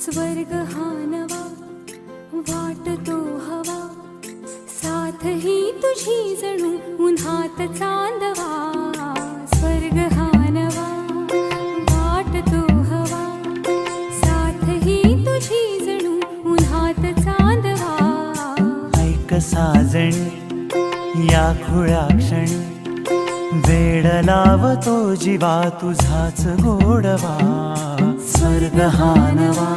स्वर्ग हा नवा वाटतो हवा, साथ ही तुझी जणू उन्हात चांदवा. स्वर्ग हा नवा वाटतो हवा, साथ ही तुझी जणू उन्हात चांदवा. ऐक साजणी या खुळ्या क्षणी, वेड लावतो जीवा तुझाच गोडवा. स्वर्ग हा नवा.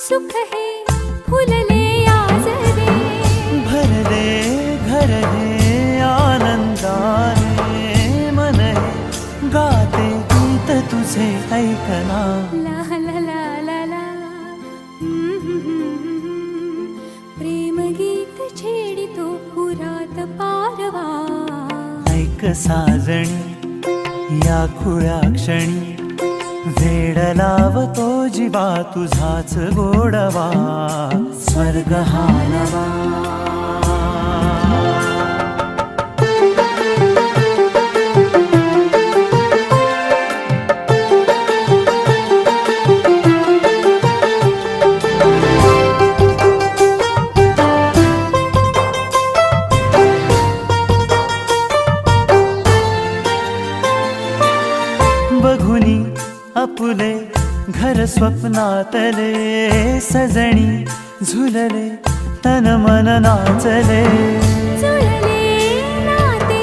सुख है फुलले आजरे, भरले घर हे आनंदाने. मन हे गाते गीत तुझे ऐकना. ला ला ला ला ला. प्रेम गीत छेडितो पुरात पारवा. ऐक साजणी या खुळ्या क्षणी, वेड लावतो जीवा तुझाच गोडवा. स्वर्ग हा नवा. बघुनी आपुले घर स्वप्नातले, सजणी झुलले तन मन नाचले. जुळले नाते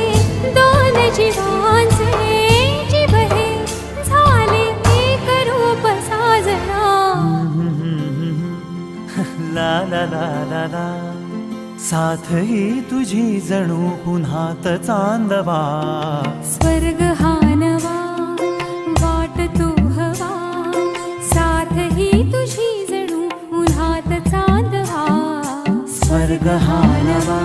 दोन जीवांचे, जीव हे झाले एक रूप साजना. ला ला ला ला ला. साथ ही तुझी जणू उन्हात चांदवा. स्वर्ग हा नवा वाटतो हवा, साथ ही तुझी जणू उन्हात चांदवा. स्वर्ग हा नवा.